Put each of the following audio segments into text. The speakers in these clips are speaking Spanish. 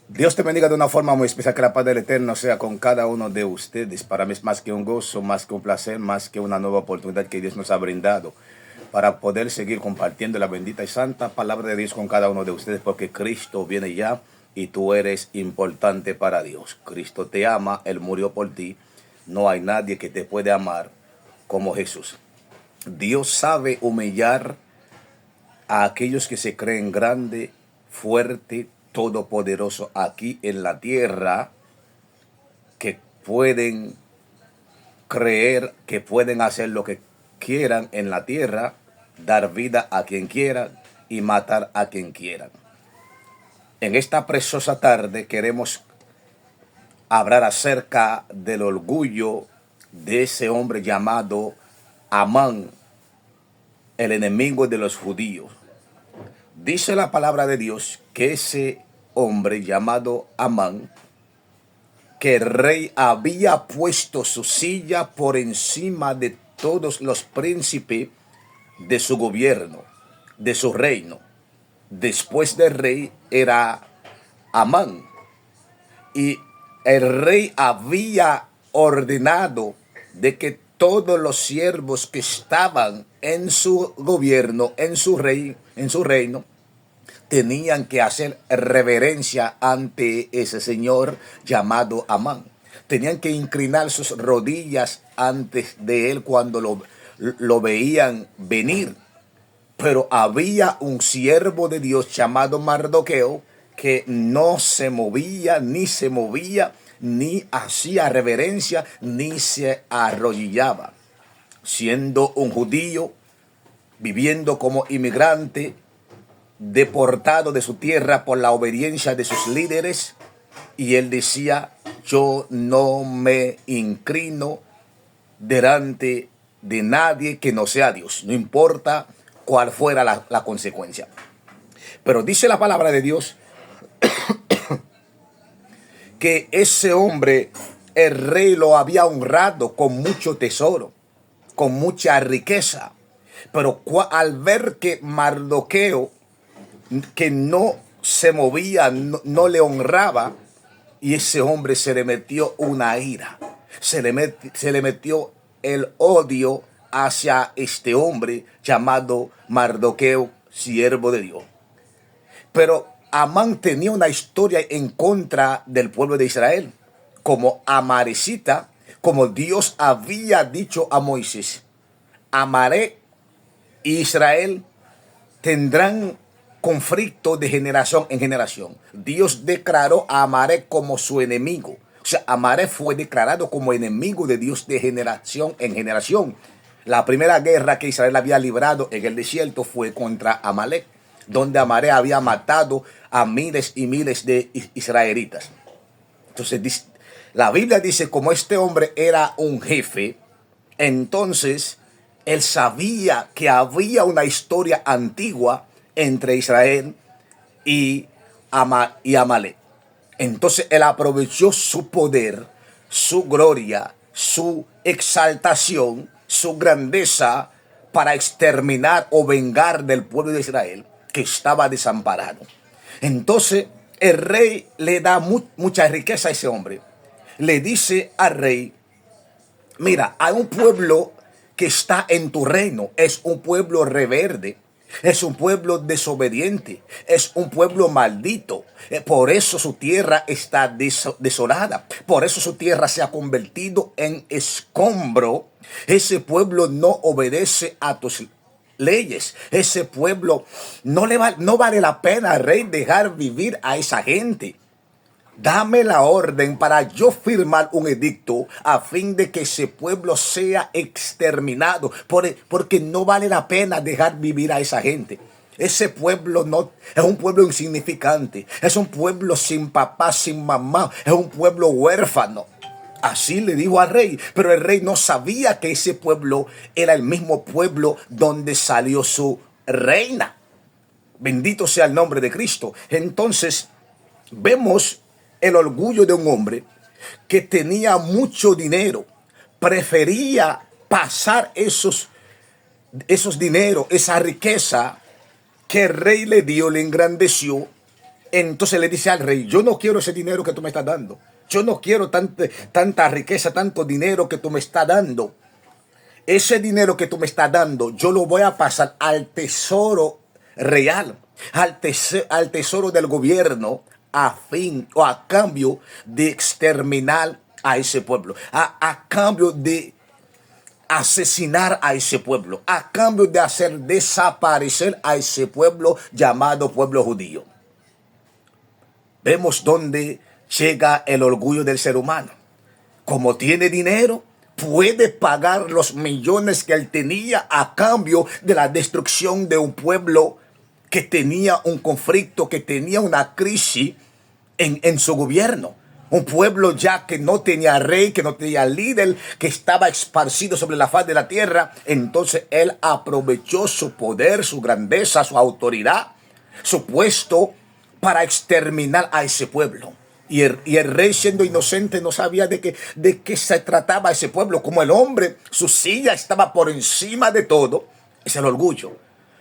Dios te bendiga de una forma muy especial, que la paz del Eterno sea con cada uno de ustedes. Para mí es más que un gozo, más que un placer, más que una nueva oportunidad que Dios nos ha brindado para poder seguir compartiendo la bendita y santa palabra de Dios con cada uno de ustedes, porque Cristo viene ya y tú eres importante para Dios. Cristo te ama, Él murió por ti. No hay nadie que te puede amar como Jesús. Dios sabe humillar a aquellos que se creen grande, fuerte, todopoderoso aquí en la tierra, que pueden creer que pueden hacer lo que quieran en la tierra, dar vida a quien quieran y matar a quien quieran. En esta preciosa tarde queremos hablar acerca del orgullo de ese hombre llamado Amán, el enemigo de los judíos. Dice la palabra de Dios que ese hombre llamado Amán, que el rey había puesto su silla por encima de todos los príncipes de su gobierno, de su reino. Después del rey era Amán. Y el rey había ordenado de que todos los siervos que estaban en su gobierno, en su reino, tenían que hacer reverencia ante ese señor llamado Amán. Tenían que inclinar sus rodillas antes de él cuando lo veían venir. Pero había un siervo de Dios llamado Mardoqueo que no se movía, ni hacía reverencia, ni se arrodillaba. Siendo un judío, viviendo como inmigrante, deportado de su tierra por la obediencia de sus líderes, y él decía: yo no me inclino delante de nadie que no sea Dios, no importa cuál fuera la consecuencia. Pero dice la palabra de Dios que ese hombre, el rey lo había honrado con mucho tesoro, con mucha riqueza. Pero al ver que Mardoqueo, que no se movía, no le honraba, y ese hombre se le metió una ira, se le metió el odio hacia este hombre llamado Mardoqueo, siervo de Dios. Pero Amán tenía una historia en contra del pueblo de Israel, como amarecita, como Dios había dicho a Moisés: Amalek y Israel tendrán conflicto de generación en generación. Dios declaró a Amalek como su enemigo. O sea, Amalek fue declarado como enemigo de Dios de generación en generación. La primera guerra que Israel había librado en el desierto fue contra Amalek, donde Amalek había matado a miles y miles de israelitas. Entonces, la Biblia dice, como este hombre era un jefe, entonces él sabía que había una historia antigua entre Israel y Amalek. Entonces él aprovechó su poder, su gloria, su exaltación, su grandeza, para exterminar o vengar del pueblo de Israel que estaba desamparado. Entonces el rey le da mucha riqueza a ese hombre. Le dice al rey: mira, hay un pueblo que está en tu reino, es un pueblo rebelde, es un pueblo desobediente, es un pueblo maldito. Por eso su tierra está desolada, por eso su tierra se ha convertido en escombro. Ese pueblo no obedece a tus leyes. Ese pueblo no vale la pena, rey, dejar vivir a esa gente. Dame la orden para yo firmar un edicto a fin de que ese pueblo sea exterminado, porque no vale la pena dejar vivir a esa gente. Ese pueblo no es un pueblo insignificante, es un pueblo sin papá, sin mamá, es un pueblo huérfano. Así le dijo al rey, pero el rey no sabía que ese pueblo era el mismo pueblo donde salió su reina. Bendito sea el nombre de Cristo. Entonces vemos el orgullo de un hombre que tenía mucho dinero, prefería pasar esos dinero, esa riqueza que el rey le dio, le engrandeció, Entonces le dice al rey, yo no quiero ese dinero que tú me estás dando. Yo no quiero tanta riqueza, tanto dinero que tú me estás dando. Ese dinero que tú me estás dando, yo lo voy a pasar al tesoro real, al tesoro del gobierno, a fin o a cambio de exterminar a ese pueblo, a cambio de asesinar a ese pueblo, a cambio de hacer desaparecer a ese pueblo llamado pueblo judío. Vemos dónde llega el orgullo del ser humano. Como tiene dinero, puede pagar los millones que él tenía a cambio de la destrucción de un pueblo que tenía un conflicto, que tenía una crisis en su gobierno. Un pueblo ya que no tenía rey, que no tenía líder, que estaba esparcido sobre la faz de la tierra. Entonces él aprovechó su poder, su grandeza, su autoridad, su puesto para exterminar a ese pueblo. Y el rey, siendo inocente, no sabía de qué se trataba ese pueblo. Como el hombre, su silla estaba por encima de todo. Es el orgullo.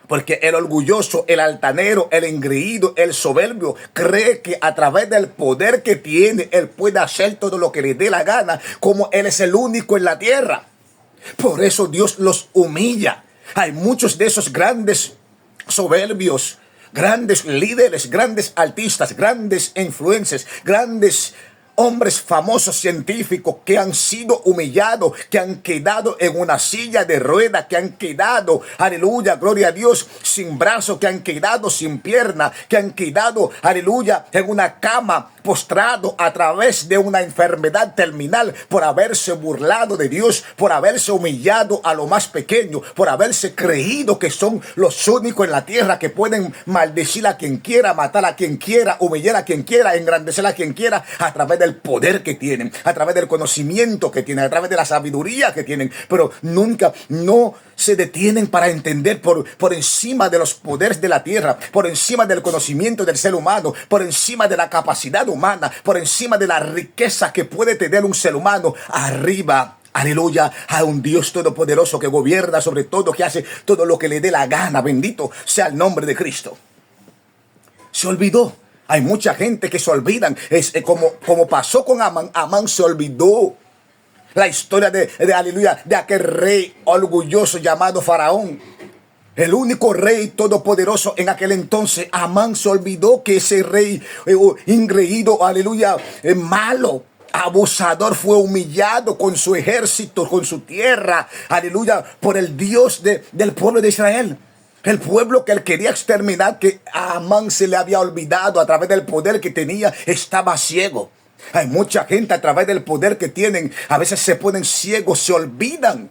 Porque el orgulloso, el altanero, el engreído, el soberbio, cree que a través del poder que tiene, él puede hacer todo lo que le dé la gana, como él es el único en la tierra. Por eso Dios los humilla. Hay muchos de esos grandes soberbios, grandes líderes, grandes artistas, grandes influencers, grandes hombres famosos científicos que han sido humillados, que han quedado en una silla de ruedas, que han quedado, aleluya, gloria a Dios, sin brazos, que han quedado sin pierna, que han quedado, aleluya, en una cama postrado a través de una enfermedad terminal por haberse burlado de Dios, por haberse humillado a lo más pequeño, por haberse creído que son los únicos en la tierra que pueden maldecir a quien quiera, matar a quien quiera, humillar a quien quiera, engrandecer a quien quiera, a través del poder que tienen, a través del conocimiento que tienen, a través de la sabiduría que tienen, pero nunca no se detienen para entender por encima de los poderes de la tierra, por encima del conocimiento del ser humano, por encima de la capacidad humana, por encima de la riqueza que puede tener un ser humano, arriba, aleluya, a un Dios todopoderoso que gobierna sobre todo, que hace todo lo que le dé la gana. Bendito sea el nombre de Cristo. Se olvidó. Hay mucha gente que se olvidan. Es como pasó con Amán. Amán se olvidó la historia de aleluya, de aquel rey orgulloso llamado Faraón. El único rey todopoderoso en aquel entonces. Amán se olvidó que ese rey ingreído, aleluya, malo, abusador, fue humillado con su ejército, con su tierra, aleluya, por el Dios del pueblo de Israel. El pueblo que él quería exterminar, que a Amán se le había olvidado a través del poder que tenía, estaba ciego. Hay mucha gente a través del poder que tienen, a veces se ponen ciegos, se olvidan,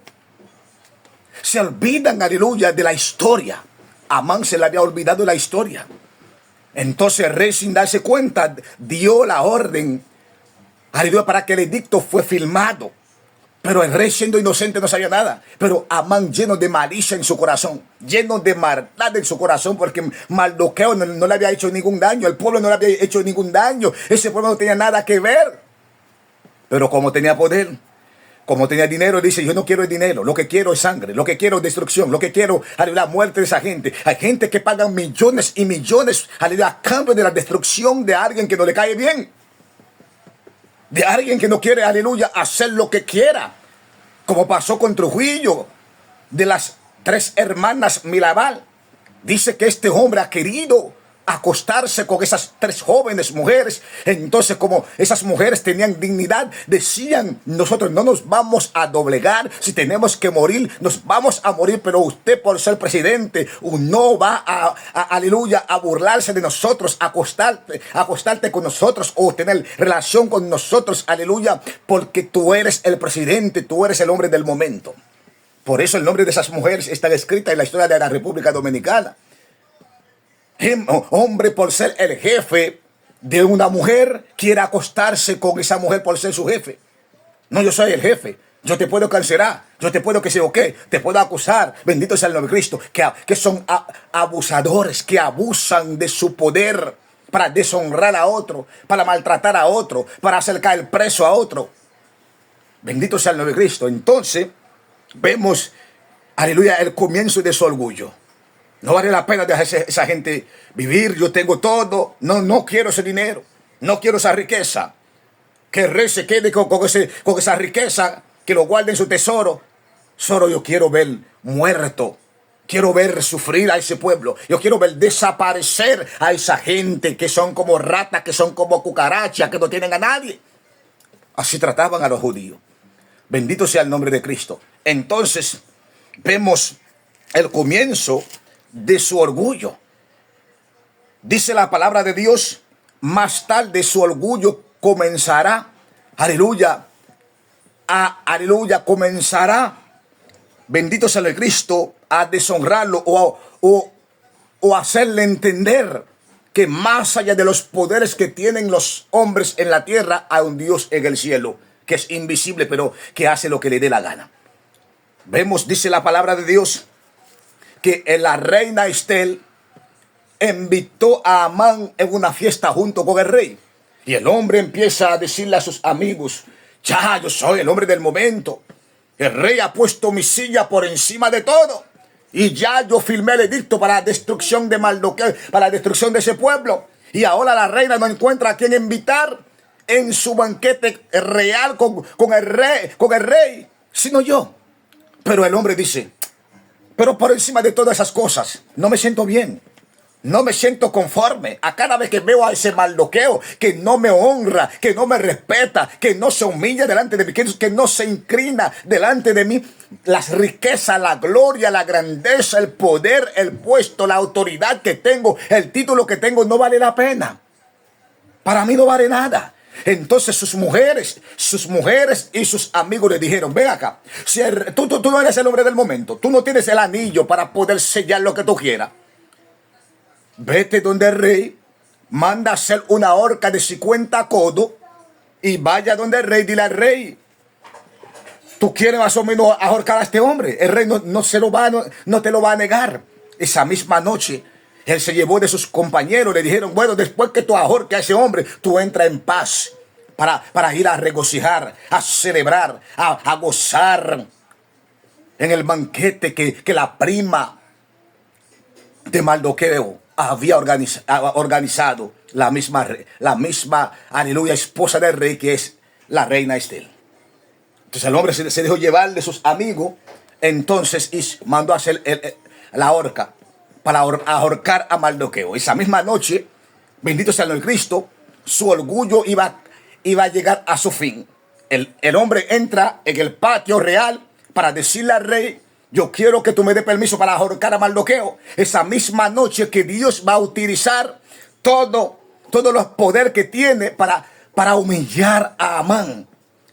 aleluya, de la historia. Amán se le había olvidado la historia. Entonces el rey, sin darse cuenta, dio la orden, aleluya, para que el edicto fue firmado. Pero el rey, siendo inocente, no sabía nada. Pero Amán, lleno de malicia en su corazón, lleno de maldad en su corazón, porque Mardoqueo no le había hecho ningún daño, el pueblo no le había hecho ningún daño, ese pueblo no tenía nada que ver. Pero como tenía poder, como tenía dinero, dice: yo no quiero el dinero, lo que quiero es sangre, lo que quiero es destrucción, lo que quiero es la muerte de esa gente. Hay gente que pagan millones y millones, aleluya, a cambio de la destrucción de alguien que no le cae bien, de alguien que no quiere, aleluya, hacer lo que quiera, como pasó con Trujillo, de las 3 hermanas Mirabal. Dice que este hombre ha querido acostarse con esas 3 jóvenes mujeres. Entonces, como esas mujeres tenían dignidad, decían: nosotros no nos vamos a doblegar, si tenemos que morir, nos vamos a morir, pero usted, por ser presidente, no va aleluya, a burlarse de nosotros, acostarte con nosotros o tener relación con nosotros, aleluya, porque tú eres el presidente, tú eres el hombre del momento. Por eso el nombre de esas mujeres está escrito en la historia de la República Dominicana. Hombre, por ser el jefe de una mujer, quiere acostarse con esa mujer por ser su jefe. No, yo soy el jefe. Yo te puedo cancelar, yo te puedo que sé o qué, te puedo acusar. Bendito sea el nombre de Cristo. Que son abusadores, que abusan de su poder para deshonrar a otro, para maltratar a otro, para hacer caer preso a otro. Bendito sea el nombre de Cristo. Entonces, vemos, aleluya, el comienzo de su orgullo. No vale la pena dejar esa gente vivir. Yo tengo todo. No, no quiero ese dinero. No quiero esa riqueza. Que el rey se quede con esa riqueza, que lo guarde en su tesoro. Solo yo quiero ver muerto. Quiero ver sufrir a ese pueblo. Yo quiero ver desaparecer a esa gente que son como ratas, que son como cucarachas, que no tienen a nadie. Así trataban a los judíos. Bendito sea el nombre de Cristo. Entonces vemos el comienzo de su orgullo. Dice la palabra de Dios, más tarde su orgullo comenzará, aleluya, aleluya, comenzará, bendito sea el Cristo, a deshonrarlo o hacerle entender que más allá de los poderes que tienen los hombres en la tierra, hay un Dios en el cielo, que es invisible, pero que hace lo que le dé la gana. Vemos, dice la palabra de Dios, que la reina Estel invitó a Amán en una fiesta junto con el rey. Y el hombre empieza a decirle a sus amigos, ya, yo soy el hombre del momento. El rey ha puesto mi silla por encima de todo. Y ya yo firmé el edicto para la destrucción de Mardoqueo, para la destrucción de ese pueblo. Y ahora la reina no encuentra a quien invitar en su banquete real con el rey, sino yo. Pero el hombre dice, pero por encima de todas esas cosas, no me siento bien. No me siento conforme a cada vez que veo a ese Mardoqueo que no me honra, que no me respeta, que no se humilla delante de mí, que no se inclina delante de mí. Las riquezas, la gloria, la grandeza, el poder, el puesto, la autoridad que tengo, el título que tengo, no vale la pena. Para mí no vale nada. Entonces sus mujeres y sus amigos le dijeron, ven acá, si tú no eres el hombre del momento, tú no tienes el anillo para poder sellar lo que tú quieras. Vete donde el rey, manda a hacer una horca de 50 codos y vaya donde el rey, dile al rey, tú quieres más o menos ahorcar a este hombre. El rey no te lo va a negar. Esa misma noche, él se llevó de sus compañeros, le dijeron, bueno, después que tú ahorques a ese hombre, tú entras en paz para ir a regocijar, a celebrar, a gozar en el banquete que la prima de Mardoqueo había organizado la misma, aleluya, esposa del rey, que es la reina Estel. Entonces el hombre se dejó llevar de sus amigos, entonces mandó a hacer la horca para ahorcar a Mardoqueo. Esa misma noche, bendito sea el Cristo, su orgullo iba a llegar a su fin. El hombre entra en el patio real para decirle al rey, yo quiero que tú me des permiso para ahorcar a Mardoqueo. Esa misma noche que Dios va a utilizar todos los poderes que tiene para humillar a Amán.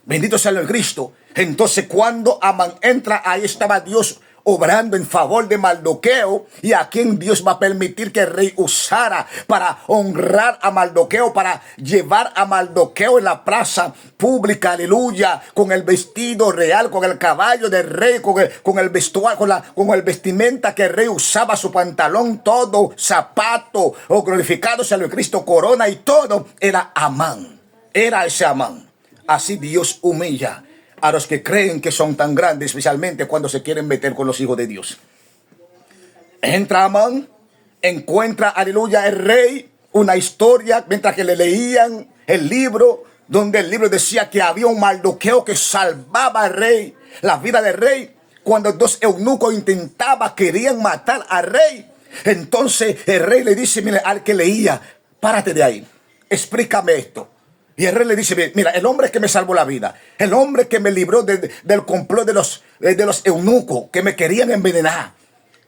Bendito sea el Cristo. Entonces cuando Amán entra, ahí estaba Dios obrando en favor de Mardoqueo, y a quien Dios va a permitir que el rey usara para honrar a Mardoqueo, para llevar a Mardoqueo en la plaza pública, aleluya, con el vestido real, con el caballo del rey, con el vestuario, con el vestimenta que el rey usaba, su pantalón, todo, zapato, glorificado sea el Cristo, corona y todo, era Amán, era ese Amán. Así Dios humilla a los que creen que son tan grandes, especialmente cuando se quieren meter con los hijos de Dios. Entra Amán, encuentra, aleluya, el rey, una historia, mientras que le leían el libro, donde el libro decía que había un Mardoqueo que salvaba al rey, la vida del rey, cuando dos eunucos querían matar al rey. Entonces el rey le dice, mira, al que leía, párate de ahí, explícame esto. Y el rey le dice, mira, el hombre que me salvó la vida, el hombre que me libró del complot de los eunucos que me querían envenenar,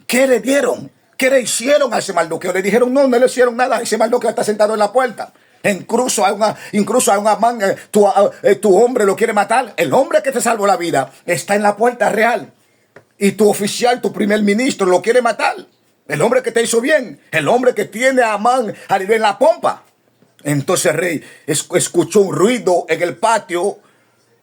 ¿qué le dieron? ¿Qué le hicieron a ese Mardoqueo? Le dijeron, no le hicieron nada, ese Mardoqueo está sentado en la puerta. Incluso hay un Amán, tu hombre lo quiere matar. El hombre que te salvó la vida está en la puerta real. Y tu oficial, tu primer ministro, lo quiere matar. El hombre que te hizo bien, el hombre que tiene a Amán en la pompa. Entonces el rey escuchó un ruido en el patio.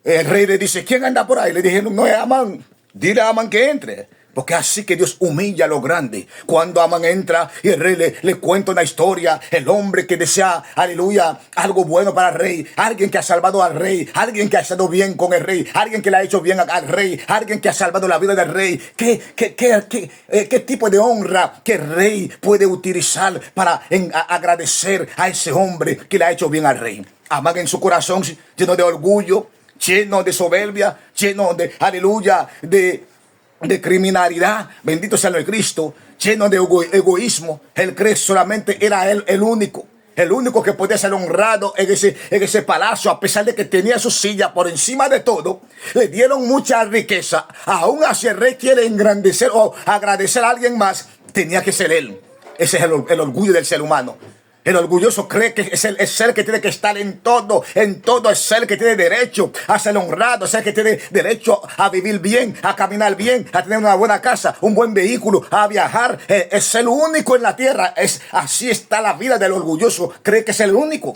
El rey le dice, ¿quién anda por ahí? Le dijeron, no es Amán. Dile a Amán que entre. Porque así que Dios humilla a lo grande. Cuando Amán entra y el rey le cuenta una historia, el hombre que desea, aleluya, algo bueno para el rey, alguien que ha salvado al rey, alguien que ha estado bien con el rey, alguien que le ha hecho bien al rey, alguien que ha salvado la vida del rey. ¿Qué tipo de honra que el rey puede utilizar para agradecer a ese hombre que le ha hecho bien al rey? Amán en su corazón lleno de orgullo, lleno de soberbia, lleno de, aleluya, de criminalidad, bendito sea el Cristo, lleno de egoísmo. Él cree solamente era él el único que podía ser honrado en ese palacio, a pesar de que tenía su silla por encima de todo. Le dieron mucha riqueza. Aún así el rey quiere engrandecer o agradecer a alguien más, tenía que ser él. Ese es el orgullo del ser humano. El orgulloso cree que es el ser que tiene que estar en todo es ser que tiene derecho a ser honrado, es el que tiene derecho a vivir bien, a caminar bien, a tener una buena casa, un buen vehículo, a viajar, es el único en la tierra. Así está la vida del orgulloso, cree que es el único.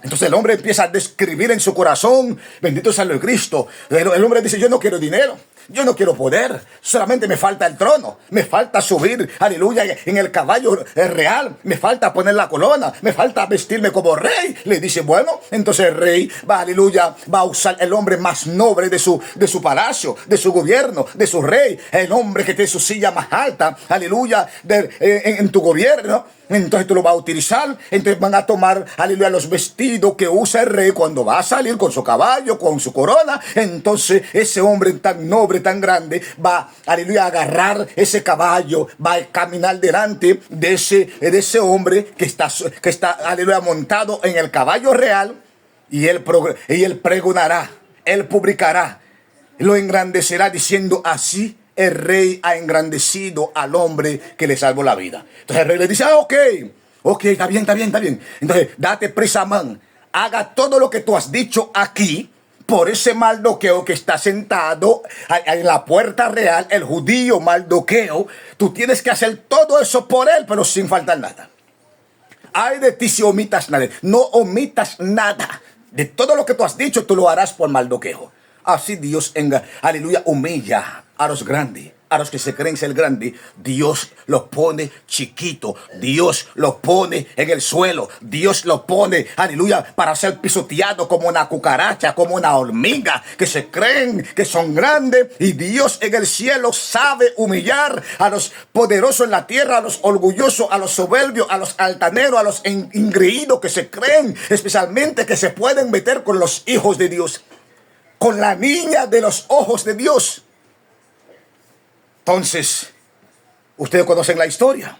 Entonces el hombre empieza a describir en su corazón, bendito sea el Cristo. El hombre dice, yo no quiero dinero, yo no quiero poder, solamente me falta el trono, me falta subir, aleluya, en el caballo real, me falta poner la corona, me falta vestirme como rey. Le dice, bueno, entonces el rey va, aleluya, va a usar el hombre más noble de su palacio, de su gobierno, de su rey, el hombre que tiene su silla más alta, aleluya, en tu gobierno. Entonces tú lo vas a utilizar. Entonces van a tomar, aleluya, los vestidos que usa el rey cuando va a salir con su caballo, con su corona. Entonces ese hombre tan noble, tan grande, va, aleluya, a agarrar ese caballo, va a caminar delante de ese hombre que está, aleluya, montado en el caballo real. Y él pregonará, él publicará, lo engrandecerá diciendo, así el rey ha engrandecido al hombre que le salvó la vida. Entonces el rey le dice, ok, está bien. Entonces date prisa, Amán, haga todo lo que tú has dicho aquí por ese Mardoqueo que está sentado en la puerta real, el judío Mardoqueo. Tú tienes que hacer todo eso por él, pero sin faltar nada. Ay de ti si omitas nada, no omitas nada. De todo lo que tú has dicho, tú lo harás por Mardoqueo. Así Dios, aleluya, humilla a los grandes, a los que se creen ser grandes. Dios los pone chiquitos, Dios los pone en el suelo, Dios los pone, aleluya, para ser pisoteados como una cucaracha, como una hormiga, que se creen que son grandes. Y Dios en el cielo sabe humillar a los poderosos en la tierra, a los orgullosos, a los soberbios, a los altaneros, a los engreídos que se creen, especialmente que se pueden meter con los hijos de Dios, con la niña de los ojos de Dios. Entonces, ustedes conocen la historia.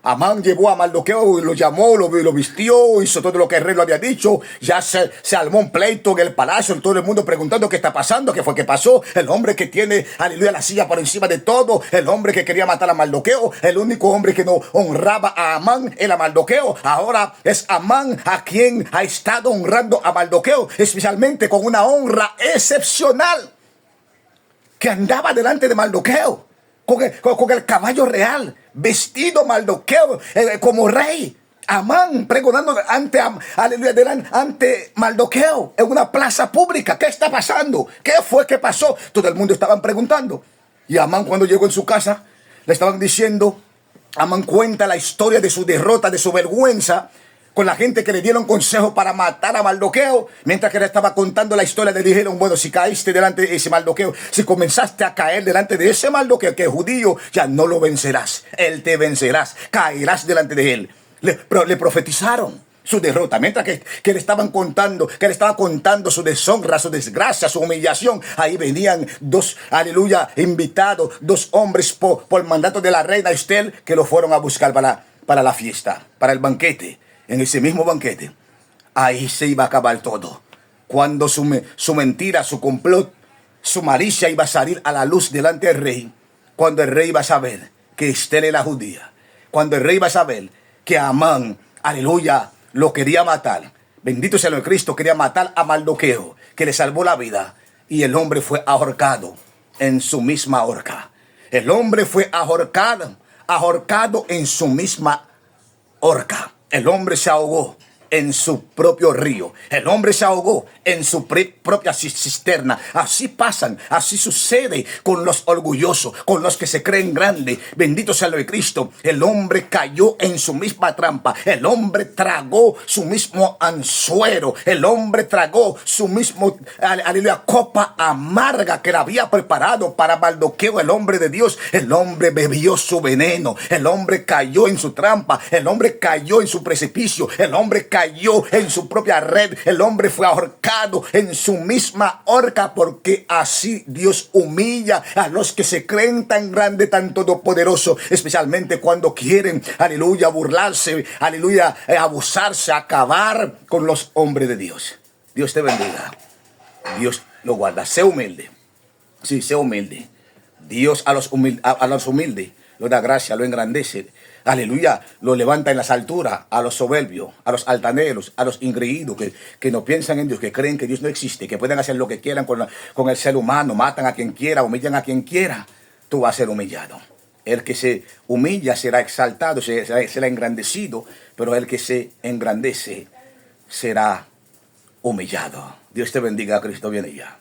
Amán llevó a Mardoqueo y lo llamó, lo vistió, hizo todo lo que el rey lo había dicho. Ya se armó un pleito en el palacio, todo el mundo preguntando qué está pasando, qué fue que pasó. El hombre que tiene, aleluya, la silla por encima de todo, el hombre que quería matar a Mardoqueo, el único hombre que no honraba a Amán era Mardoqueo. Ahora es Amán a quien ha estado honrando a Mardoqueo, especialmente con una honra excepcional, que andaba delante de Mardoqueo con el caballo real, vestido Mardoqueo como rey. Amán pregonando ante Mardoqueo en una plaza pública. ¿Qué está pasando? ¿Qué fue que pasó? Todo el mundo estaban preguntando. Y Amán, cuando llegó en su casa, le estaban diciendo, Amán cuenta la historia de su derrota, de su vergüenza, con la gente que le dieron consejo para matar a Mardoqueo. Mientras que le estaba contando la historia, le dijeron, bueno, si caíste delante de ese Mardoqueo, si comenzaste a caer delante de ese Mardoqueo que es judío, ya no lo vencerás, él te vencerás, caerás delante de él. Le profetizaron su derrota, mientras que le estaban contando, que le estaba contando su deshonra, su desgracia, su humillación. Ahí venían dos, aleluya, invitados, dos hombres por mandato de la reina Estel, que lo fueron a buscar para la fiesta, para el banquete. En ese mismo banquete, ahí se iba a acabar todo. Cuando su mentira, su complot, su malicia iba a salir a la luz delante del rey. Cuando el rey iba a saber que Estel era judía. Cuando el rey iba a saber que Amán, aleluya, lo quería matar. Bendito sea el Cristo, quería matar a Mardoqueo, que le salvó la vida. Y el hombre fue ahorcado en su misma horca. El hombre fue ahorcado en su misma horca. El hombre se ahogó en su propio río. El hombre se ahogó en su propia cisterna. Así pasan, así sucede con los orgullosos, con los que se creen grandes. Bendito sea el de Cristo. El hombre cayó en su misma trampa. El hombre tragó su mismo anzuelo. El hombre tragó su mismo, aleluya, copa amarga que le había preparado para Mardoqueo, el hombre de Dios. El hombre bebió su veneno. El hombre cayó en su trampa. El hombre cayó en su precipicio. El hombre cayó en su propia red. El hombre fue ahorcado en su misma horca, porque así Dios humilla a los que se creen tan grande, tan todopoderoso, especialmente cuando quieren, aleluya, burlarse, aleluya, abusarse, acabar con los hombres de Dios. Dios te bendiga. Dios lo guarda. Sé humilde. Sí, sé humilde. Dios a los humildes lo da gracia, lo engrandece. Aleluya, lo levanta en las alturas a los soberbios, a los altaneros, a los ingreídos que no piensan en Dios, que creen que Dios no existe, que pueden hacer lo que quieran con el ser humano, matan a quien quiera, humillan a quien quiera. Tú vas a ser humillado. El que se humilla será exaltado, será engrandecido, pero el que se engrandece será humillado. Dios te bendiga, Cristo viene ya.